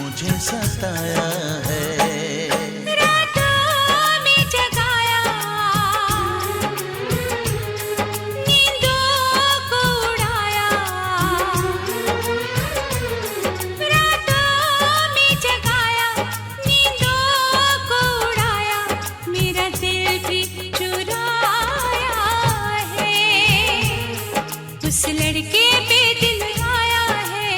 मुझे सताया है। उस लड़के पे दिल आया है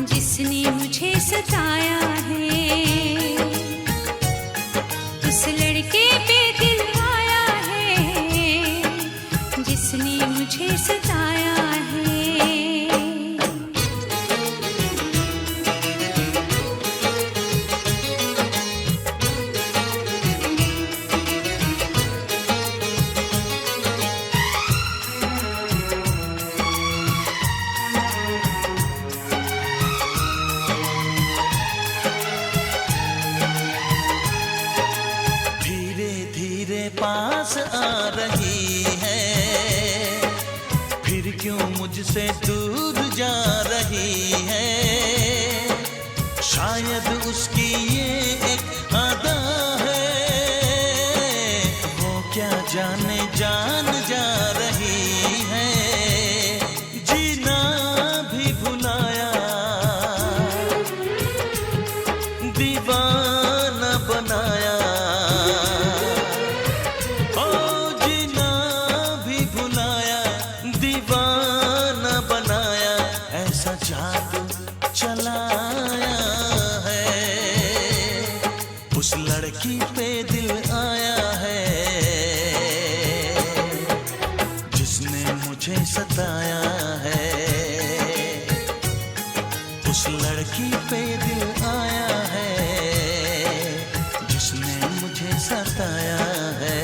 जिसने मुझे सताया है। उस लड़के पे दिल आया है जिसने मुझे सताया है। पास आ रही है, फिर क्यों मुझसे दूर जा रही है। शायद उसकी ये एक अदा है, वो क्या जाने जान जा रही है। जीना भी भुलाया, दीवाना बनाया। जादू चलाया है, उस लड़की पे दिल आया है जिसने मुझे सताया है। उस लड़की पे दिल आया है जिसने मुझे सताया है।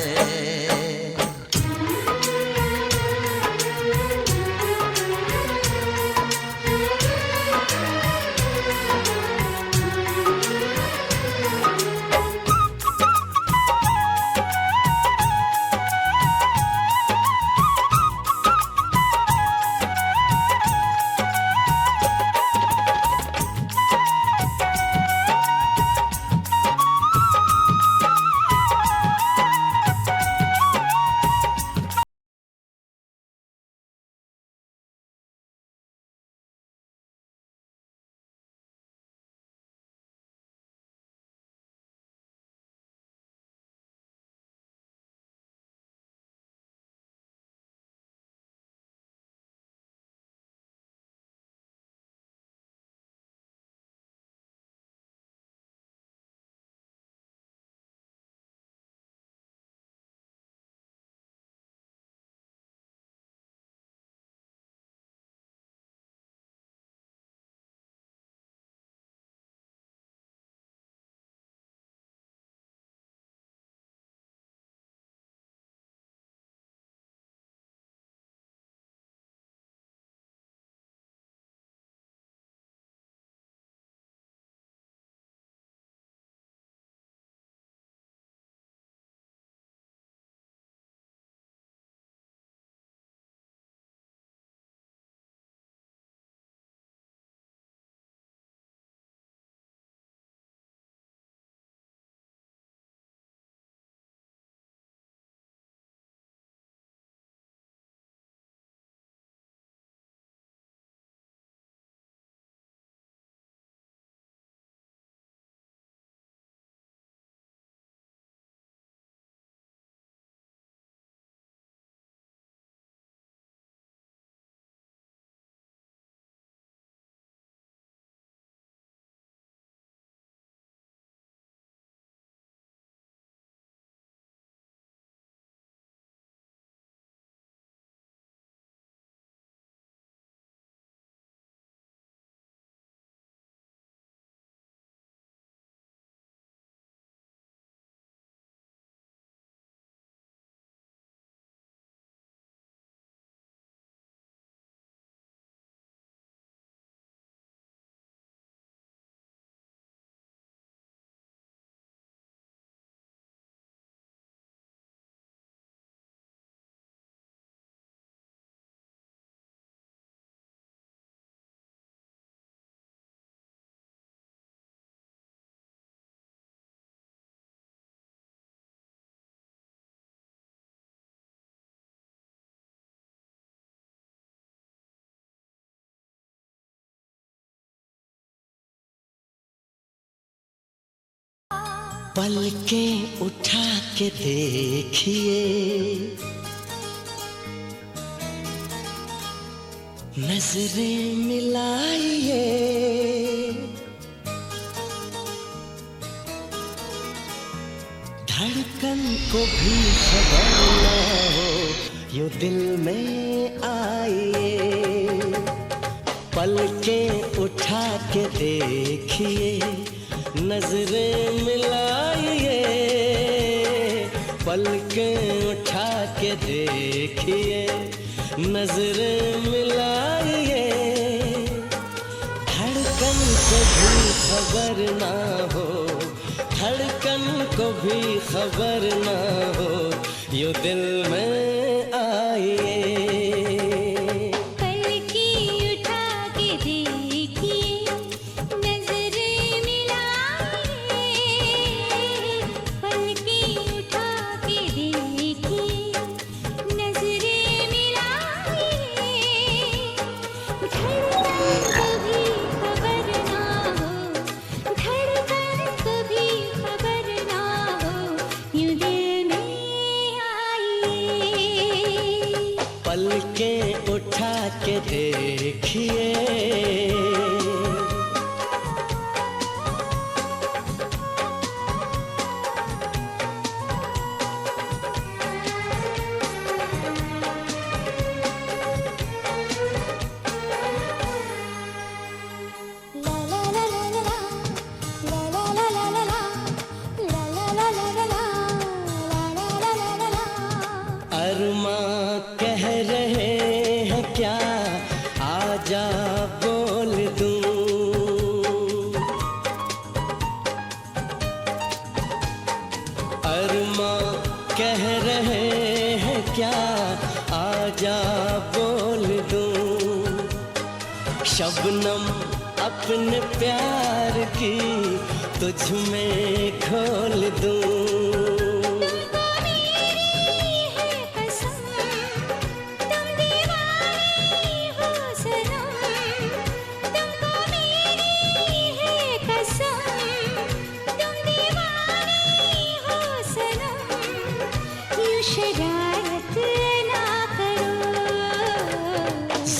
पलकें उठा के देखिए, नजरें मिलाइए, धड़कन को भी खबर ना हो यो दिल में आइए। पलकें उठा के देखिए, नजरें मिलाइए, पलकें उठा के देखिए, नजरें मिलाइए, धड़कन को भी खबर ना हो, धड़कन को भी खबर ना हो यो दिल में आइए। पलकें उठा के देखिए, अरमां कह रहे हैं क्या आजा बोल दूं, अरमां कह रहे हैं क्या आजा बोल दूं, शबनम अपने प्यार की तुझ में खोल दूं।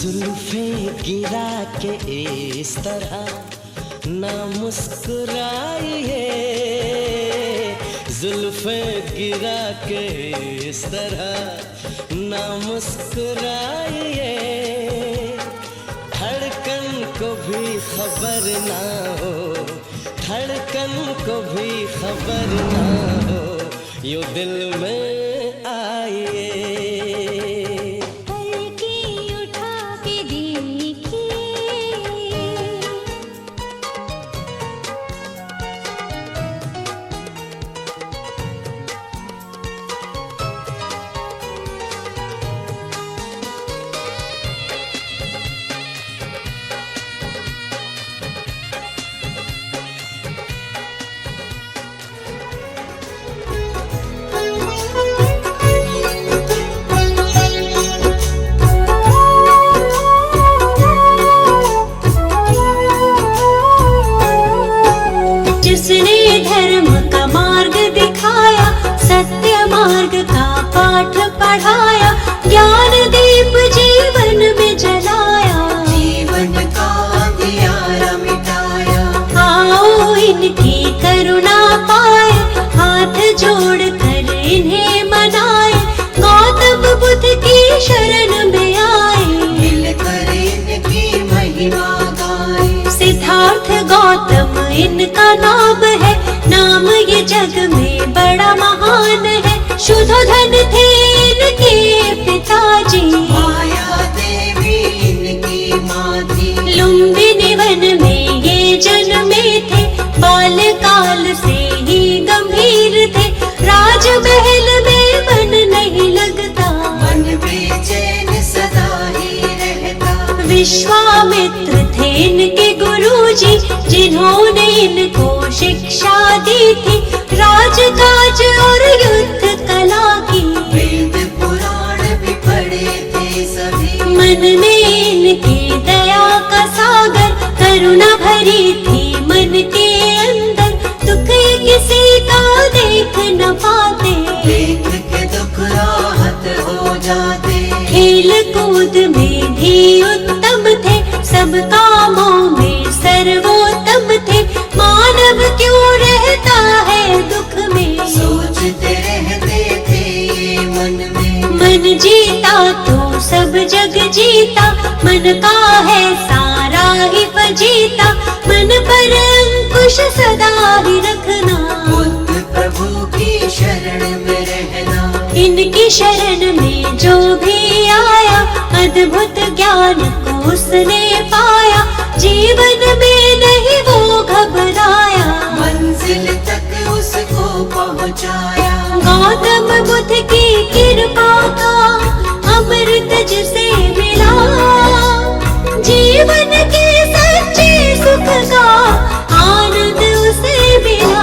जुल्फें गिरा के इस तरह ना मुस्कुराइए, जुल्फें गिरा के इस तरह ना मुस्कुराइए, धड़कन को भी खबर ना हो, धड़कन को भी खबर ना हो यो दिल में आइए। जिसने धर्म का मार्ग दिखाया, सत्य मार्ग का पाठ पढ़ाया, ज्ञान दीप जीवन में जलाया, जीवन का अंधियारा मिटाया। आओ इनकी करुणा पाए, हाथ जोड़ कर इन्हें मनाए, गौतम बुद्ध की शरण में आए, मिलकर इनकी महिमा गाए। सिद्धार्थ गौतम इनका नाम है, नाम ये जग में बड़ा महान है। शुद्धोधन थे इनके पिताजी, माया देवी इनकी माँ थी। लुम्बिनी वन में ये जन्मे थे, बालकाल से ही गंभीर थे, राजमहल में मन नहीं लगता, मन बेचैन सदा ही रहता। विश्वामित्र थे इनके गुरुजी, जिन्होंने इनको शिक्षा दी थी, राजकाज और युद्ध कला की, वेद पुराण भी पढ़े थे सभी। मन में इनके दया का सागर, करुणा भरी थी मन के अंदर, दुख किसी का कूद में भी उत्तम थे, सब कामों में सर्वोत्तम थे। मानव क्यों रहता है दुख में, सोचते रहते थे ये मन में। मन जीता तो सब जग जीता, मन का है सारा ही फजीता। मन पर अंकुश सदा ही रखना, बुद्ध प्रभु की शरण में रहना। इनकी शरण में जो भी आया, अद्भुत ज्ञान को उसने पाया। जीवन में नहीं वो घबराया, मंजिल तक उसको पहुंचाया। गौतम बुद्ध की कृपा का अमृत जिसे मिला, जीवन के सच्चे सुख का आनंद उसे मिला।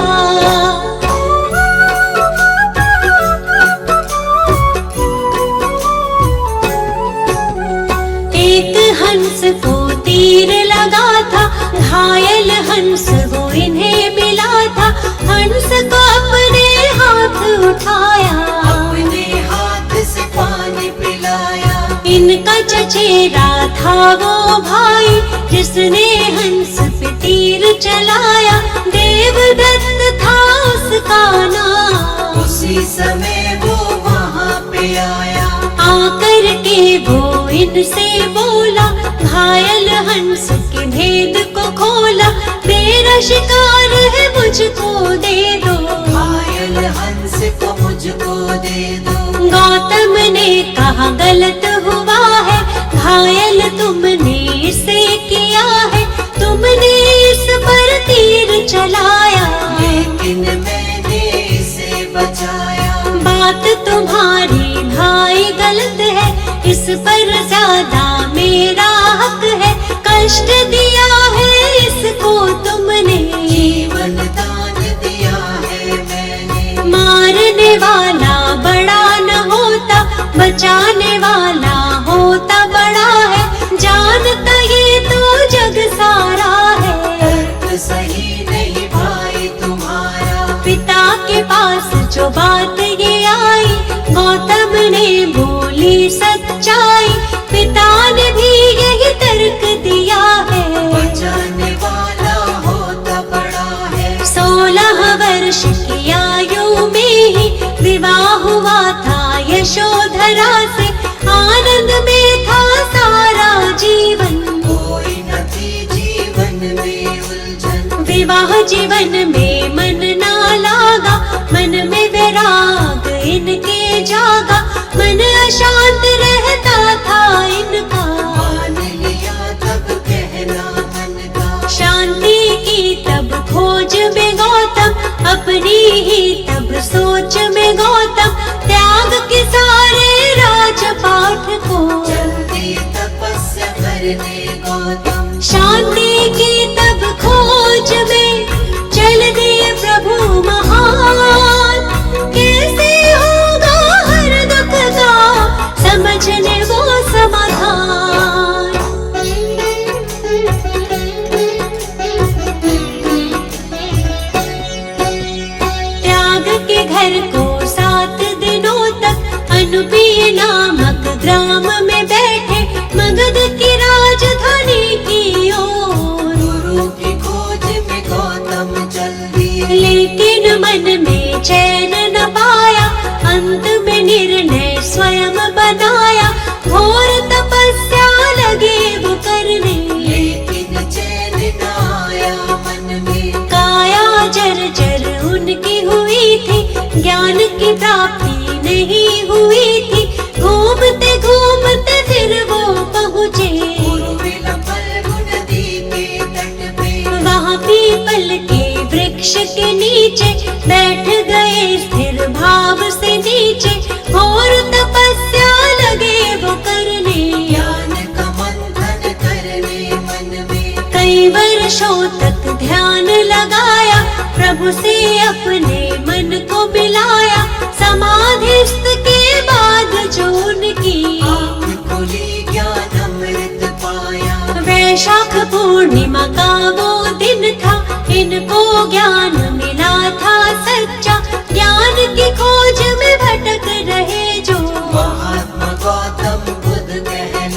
एक हंस को तीर लगा था, घायल हंस वो इन्हें मिला था। हंस को अपने हाथ उठाया, अपने हाथ से पानी पिलाया। इनका चचेरा था वो भाई, जिसने हंस पे तीर चलाया। देवदत्त था उसका नाम, उसी समय वो वहाँ पे आया। आकर के वो इनसे बोला, घायल हंस के भेद को खोला। मेरा शिकार है मुझको दे दो, घायल हंस को मुझको दे दो। गौतम ने कहा गलत हुआ है, घायल तुमने इसे किया है। तुमने इस पर तीर चलाया, लेकिन मैंने इसे बचाया। बात तुम्हारी भाई गलत है, इस पर ज्यादा मेरा हक है। कष्ट दिया है इसको तुमने, जीवन दान दिया है मैंने। मारने वाला बड़ा न होता, बचाने वाला होता बड़ा है। जानता ये तो जग सारा है, तर्क सही नहीं भाई तुम्हारा। पिता के पास जो बात ये आई, गौतम ने बोली सच्चाई। पिता ने भी यही तर्क दिया है, बचाने वाला होता बड़ा है। 16 वर्ष की आयु में ही विवाह हुआ था यशोधरा से। आनंद में था सारा जीवन, कोई न थी जीवन में उलझन। विवाह जीवन में मन ना लागा, मन में वैराग इनके जागा। मन अशांत रहता था इनका, मान लिया तब कहना मन का। शांति की तब खोज में गौतम, अपनी ही तब सोच में गौतम। त्याग के सारे राजपाट को, जल्दी तपस्या करने गौतम। शांति की तब खोज में चल दिए प्रभु महान। कैसे होगा हर दुख का समझने वो समाधान। त्याग के घर को 7 दिनों तक अनुपीय नामक ग्राम में बैठे, मगध की राजधानी की ओर। गुरु की खोज में गौतम चल दिए, लेकिन मन में चैन न पाया, अंत में निर्णय स्वयं बनाया। घोर तपस्या लगे वो करने, लेकिन चैन न आया मन में। काया जर्जर उनकी हुई थी, ज्ञान की प्राप्ति नहीं हुई थी। घूमते घूमते फिर वो पहुँचे फल्गु नदी के तट पे। वहाँ पीपल के वृक्ष के नीचे बैठ गए स्थिर भाव से नीचे। घोर तपस्या लगे वो करने, ज्ञान का मंथन करने मन में। कई वर्षों तक ध्यान लगाया, प्रभु से अपने मन को मिलाया। समाधिस्थ के बाद जो उनकी आँख खुली ज्ञान अमृत पाया। वैशाख पूर्णिमा का वो दिन था, इनको ज्ञान मिला था सच्चा। ज्ञान की खोज में भटक रहे जो, महात्मा गौतम बुद्ध कह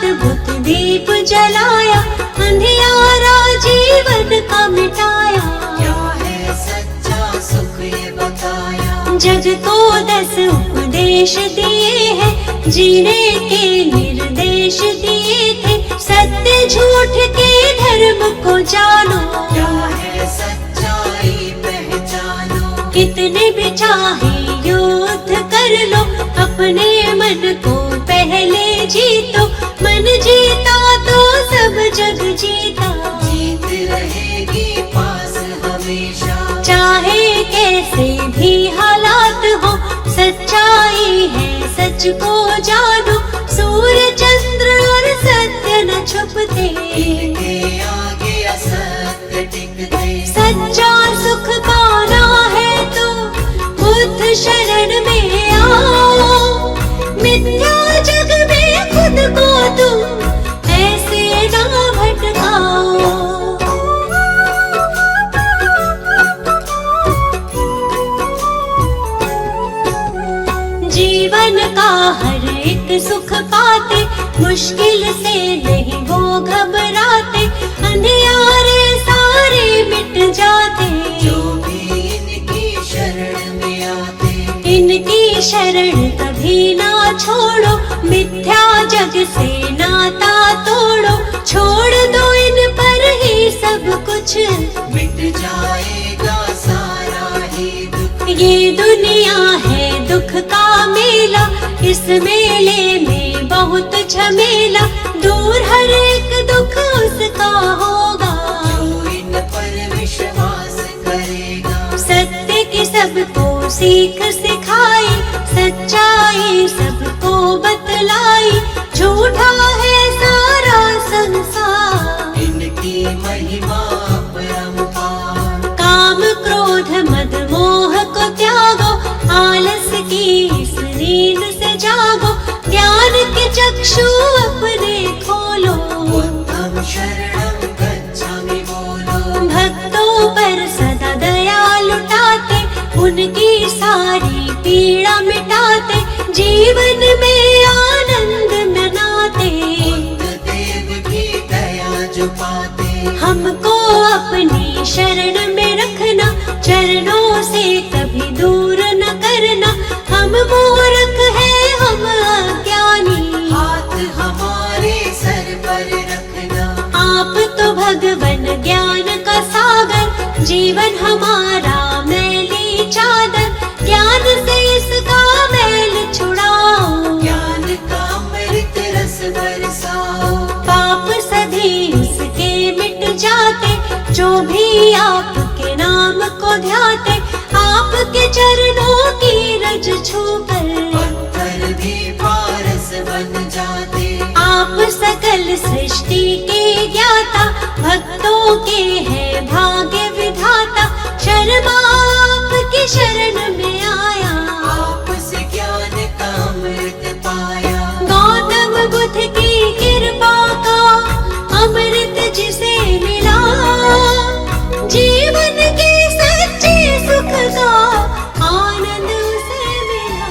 अद्भुत दीप जलाया, अंधियारा जीवन का मिटाया। क्या है सच्चा सुख ये बताया, जग को 10 उपदेश दिए हैं, जीने के निर्देश दिए थे। सत्य झूठ के धर्म को जानो, क्या है सच्चाई पहचानो। कितने भी चाहे युद्ध कर लो, अपने मन को पहले जीतो। मन जीता तो सब जग जीता, जीत रहेगी पास हमेशा। चाहे कैसे भी हालात हो, सच्चाई है सच को जानो। सूर्य चंद्र और सत्य न छुपते, इनके आगे असत्य टिकते। सच्चा सुख पाना है तो बुद्ध शरण में आओ। मिथ्या जग में खुद को तुम ऐसे ना भटकाओ। जीवन का हर एक सुख पाते, मुश्किल से नहीं वो घबराते। अंधियारे सारे मिट जाते, जो भी इनकी शरण में आते। इनकी शरण कभी ना छोड़ो, मिथ्या जग से नाता तोड़ो। छोड़ दो इन पर ही सब कुछ, मिट जाएगा सारा ही दुख। ये दुनिया है दुख का मेला, इस मेले में बहुत झमेला। दूर हर एक दुख उसका होगा, जो इन पर विश्वास करेगा। सत्य की सबको सीख सिखाई, सच्चाई सबको बतलाई। झूठा है सारा संसार, इनकी महिमा परंपार। काम क्रोध मद मोह को त्यागो, आलस की इस नींद से जागो। ज्ञान के चक्षु अपने खोलो, बुद्धं शरणं गच्छामि बोलो। भक्तों पर सदा दया लुटाते, उनकी सारी पीड़ा मिटाते। जीवन में आनंद मनाते, बुद्ध देव की दया जो पाते। हमको अपनी शरण में रखना, चरणों से कभी दूर न करना। हम मूर्ख हैं हम अज्ञानी, हाथ हमारे सर पर रखना। आप तो भगवन ज्ञान का सागर। जीवन हमारा मैली चादर, ज्ञान से इसका मैल छुड़ाओ। ज्ञान का अमृत रस बरसाओ। पाप सभी उसके मिट जाते, जो भी आपके नाम को ध्याते। आपके चरणों की रज छूकर पत्थर भी पारस बन जाते। आप सकल सृष्टि के ज्ञाता, भक्तों के है भाग्य विधाता। शर्मा आपकी शरण में आया, आपसे ज्ञान का अमृत पाया। गौतम बुद्ध की कृपा का अमृत जिसे मिला। जीवन के सच्चे सुख का आनंद उसे मिला।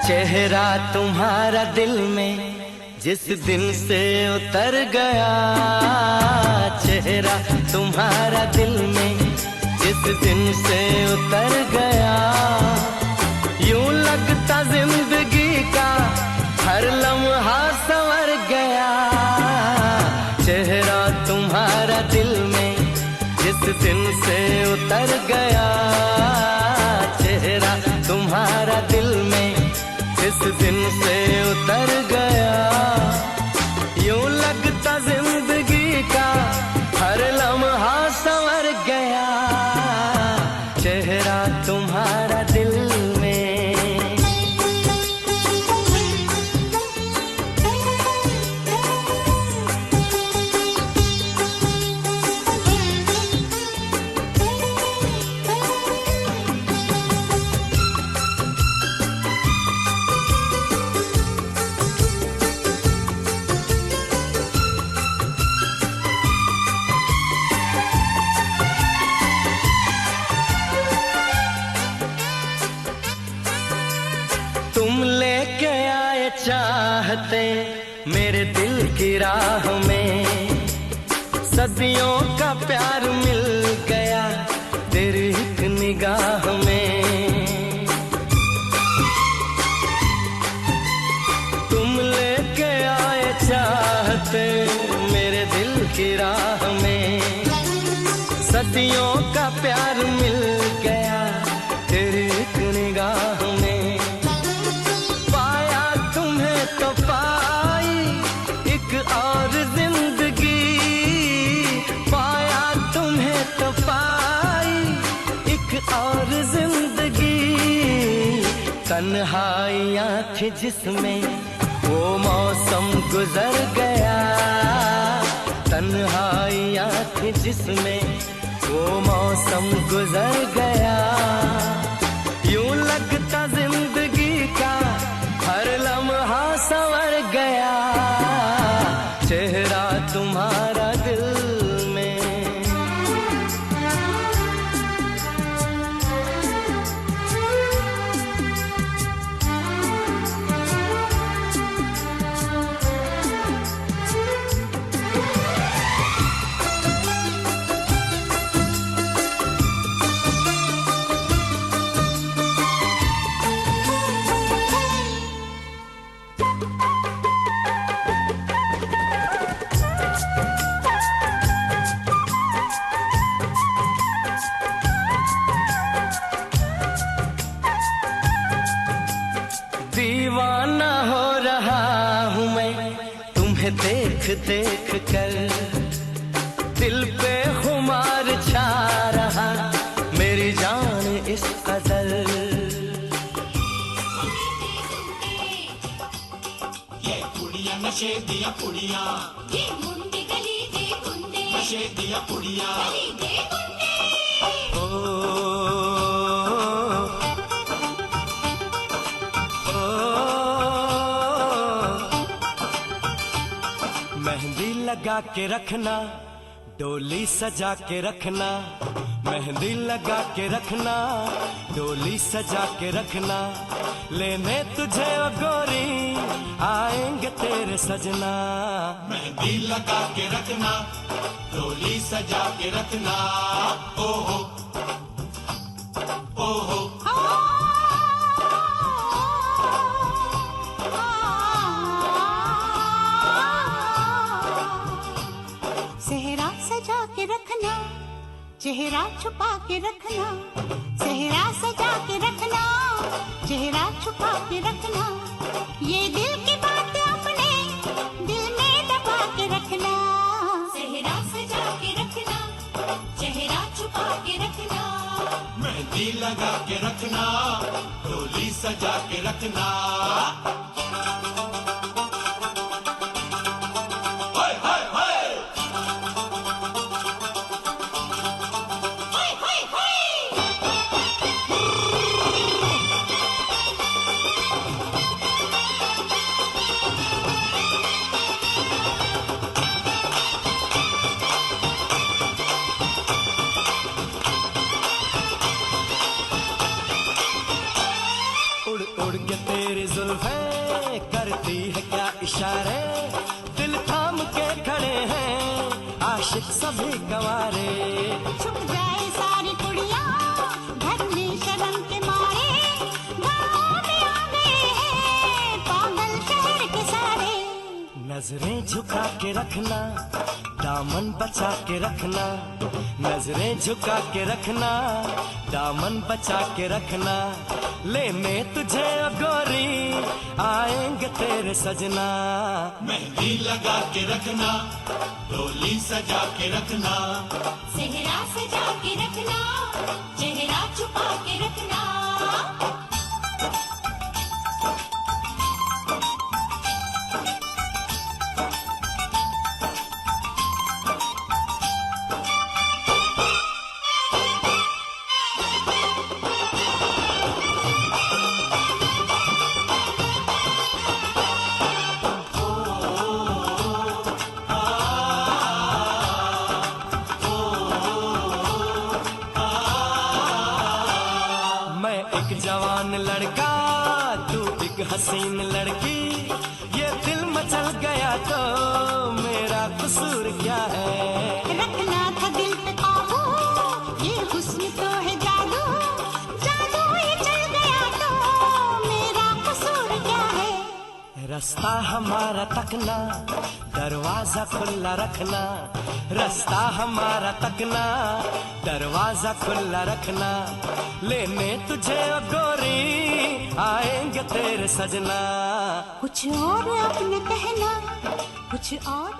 चेहरा तुम्हारा दिल में जिस दिन से उतर गया। चेहरा तुम्हारा दिल में जिस दिन से उतर गया। यूं लगता जिंदगी का हर लम्हा संवर गया। चेहरा तुम्हारा दिल में जिस दिन से उतर गया। चेहरा तुम्हारा दिल में जिस दिन से उतर गया। यूं लगता जिंदगी का हर लम्हा संवर गया। चेहरा तुम्हारा दिल में। चाहते मेरे दिल की राह में, सदियों का प्यार मिल गया तेरी एक निगाह में। तुम लेके आए चाहते मेरे दिल की राह में, सदियों का प्यार मिल गया तेरी एक निगाह में। पाया तुम्हें तो पाई एक और जिंदगी, पाया तुम्हें तो पाई एक और जिंदगी। तन्हाइयाँ थी जिसमें वो मौसम गुजर गया, तन्हाइयाँ थी जिसमें वो मौसम गुजर गया। यूं लगता जिंदगी का हर लम्हा संवर गया, चेहरा तुम्हारा दिल में। दीवाना हो रहा हूँ मैं तुम्हें देख देख कर, दिल पे खुमार छा रहा मेरी जान इस कदर। ये कुड़ियां नशे दिया कुड़ियां, ये मुंडे गली दे गुंडे, नशे दिया कुड़ियां। गली दे गुंडे। मेहंदी लगा के रखना, डोली सजा के रखना, मेहंदी लगा के रखना, डोली सजा के रखना। लेने तुझे ओ गोरी आएंगे तेरे सजना। मेहंदी लगा के रखना, डोली सजा के रखना। ओहो ओहो सेहरा सजा के रखना, चेहरा छुपा के रखना, सेहरा सजा के रखना, चेहरा छुपा के रखना। ये दिल की बात अपने दिल में दबा के रखना, सेहरा सजा के रखना, चेहरा छुपा के रखना। मेहंदी लगा के रखना, डोली सजा के रखना। हाय हाय हाय हाय हाय हाय। उड़ उड़ के तेरी जुल्फें करती है क्या इशारे, दिल थाम के खड़े हैं आशिक सभी गवारे। छुप जाए सारी कुड़ियाँ घर में शर्म के मारे, गाँव में आ गए हैं पागल शहर के सारे। नजरें झुका के रखना, दामन बचा के रखना, नजरें झुका के रखना, दामन बचा के रखना। लेने तुझे ओ गोरी आएंगे तेरे सजना। मेहंदी लगा के रखना, डोली सजा के रखना। सेहरा सजा के रखना, चेहरा छुपा के रखना। जवान लड़का तू एक एक हसीन लड़की ये दिल मचल गया तो मेरा कसूर क्या है। रखना था दिल पे काबू, ये हुस्न तो है जादू, जादू ही चल गया तो मेरा कसूर क्या है। रास्ता हमारा तकना, दरवाजा खुला रखना, रास्ता हमारा तकना, दरवाजा खुला रखना, लेने तुझे ओ गोरी आएंगे तेरे सजना। कुछ और अपने कहना, कुछ और